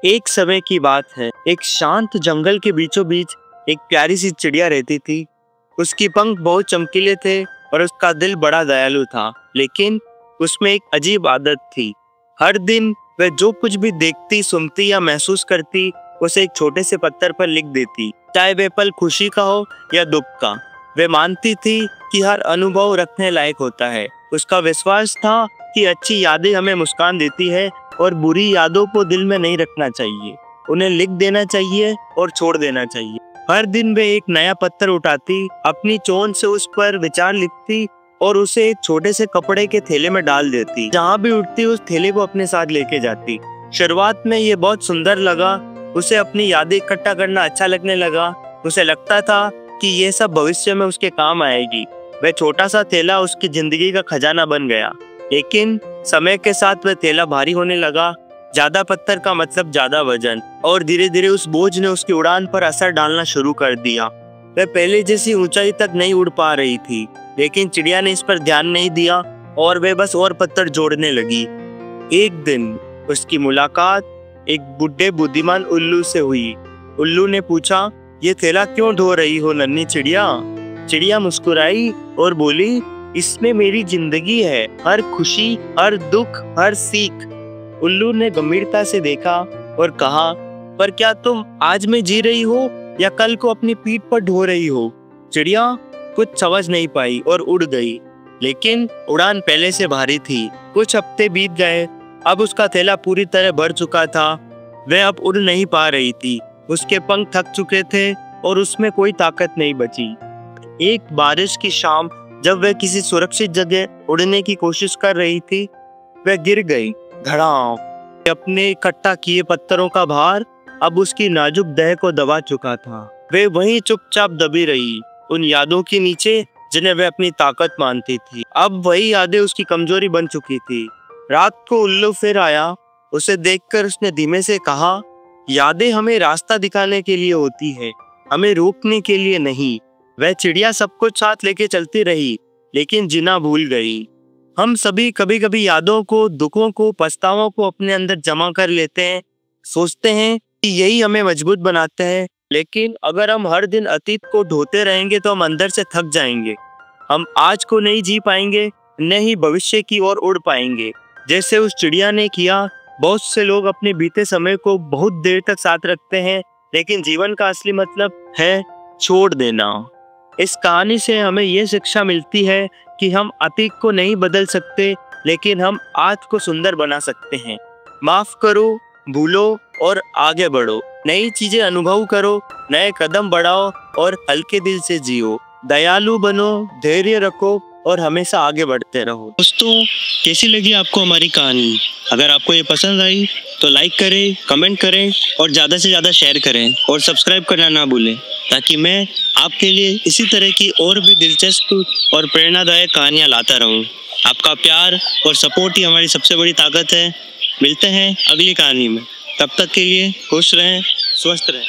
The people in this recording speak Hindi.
एक समय की बात है, एक शांत जंगल के बीचों बीच एक प्यारी सी चिड़िया रहती थी। उसकी पंख बहुत चमकीले थे और उसका दिल बड़ा दयालु था, लेकिन उसमें एक अजीब आदत थी। हर दिन वह जो कुछ भी देखती, सुनती या महसूस करती, उसे एक छोटे से पत्थर पर लिख देती, चाहे वह पल खुशी का हो या दुख का। वह मानती थी कि हर अनुभव रखने लायक होता है। उसका विश्वास था कि अच्छी यादें हमें मुस्कान देती है और बुरी यादों को दिल में नहीं रखना चाहिए, उन्हें लिख देना चाहिए और छोड़ देना चाहिए। हर दिन वे एक नया पत्थर उठाती, अपनी चोंच से उस पर विचार लिखती और उसे एक छोटे से कपड़े के थैले में डाल देती। जहाँ भी उठती उस थैले को अपने साथ लेके जाती। शुरुआत में ये बहुत सुंदर लगा, उसे अपनी यादें इकट्ठा करना अच्छा लगने लगा। उसे लगता था कि ये सब भविष्य में उसके काम आएगी। वह छोटा सा थैला उसकी जिंदगी का खजाना बन गया, लेकिन समय के साथ वह थैला भारी होने लगा। ज्यादा पत्थर का मतलब ज्यादा वजन, और धीरे धीरे उस बोझ ने उसकी उड़ान पर असर डालना शुरू कर दिया। वह पहले जैसी ऊंचाई तक नहीं उड़ पा रही थी, लेकिन चिड़िया ने इस पर ध्यान नहीं दिया और वह बस और पत्थर जोड़ने लगी। एक दिन उसकी मुलाकात एक बुढ़े बुद्धिमान उल्लू से हुई। उल्लू ने पूछा, ये थैला क्यों ढो रही हो नन्ही चिड़िया? चिड़िया मुस्कुराई और बोली, इसमें मेरी जिंदगी है, हर खुशी, हर दुख, हर सीख। उल्लू ने गंभीरता से देखा और कहा, पर क्या तुम आज में जी रही हो या कल को अपनी पीठ पर ढो रही हो? चिड़िया कुछ समझ नहीं पाई और उड़ गई, लेकिन उड़ान पहले से भारी थी। कुछ हफ्ते बीत गए, अब उसका थैला पूरी तरह भर चुका था। वह अब उड़ नहीं पा रही थी, उसके पंख थक चुके थे और उसमें कोई ताकत नहीं बची। एक बारिश की शाम, जब वह किसी सुरक्षित जगह उड़ने की कोशिश कर रही थी, वह गिर गई। धड़ाम! अपने इकट्ठा किए पत्थरों का भार अब उसकी नाजुक देह को दबा चुका था। वे वहीं चुपचाप दबी रही, उन यादों के नीचे जिन्हें वह अपनी ताकत मानती थी। अब वही यादें उसकी कमजोरी बन चुकी थी। रात को उल्लू फिर आया। उसे देखकर उसने धीमे से कहा, यादें हमें रास्ता दिखाने के लिए होती है, हमें रोकने के लिए नहीं। वह चिड़िया सब कुछ साथ लेके चलती रही, लेकिन जीना भूल गई। हम सभी कभी कभी यादों को, दुखों को, पछतावों को अपने अंदर जमा कर लेते हैं, सोचते हैं कि यही हमें मजबूत बनाते हैं। लेकिन अगर हम हर दिन अतीत को ढोते रहेंगे तो हम अंदर से थक जाएंगे। हम आज को नहीं जी पाएंगे, न ही भविष्य की ओर उड़ पाएंगे, जैसे उस चिड़िया ने किया। बहुत से लोग अपने बीते समय को बहुत देर तक साथ रखते हैं, लेकिन जीवन का असली मतलब है छोड़ देना। इस कहानी से हमें यह शिक्षा मिलती है कि हम अतीत को नहीं बदल सकते, लेकिन हम आज को सुंदर बना सकते हैं। माफ करो, भूलो और आगे बढ़ो। नई चीजें अनुभव करो, नए कदम बढ़ाओ और हल्के दिल से जियो। दयालु बनो, धैर्य रखो और हमेशा आगे बढ़ते रहो। दोस्तों, कैसी लगी आपको हमारी कहानी? अगर आपको ये पसंद आई तो लाइक करें, कमेंट करें और ज़्यादा से ज़्यादा शेयर करें और सब्सक्राइब करना ना भूलें, ताकि मैं आपके लिए इसी तरह की और भी दिलचस्प और प्रेरणादायक कहानियाँ लाता रहूँ। आपका प्यार और सपोर्ट ही हमारी सबसे बड़ी ताकत है। मिलते हैं अगली कहानी में, तब तक के लिए खुश रहें, स्वस्थ रहें।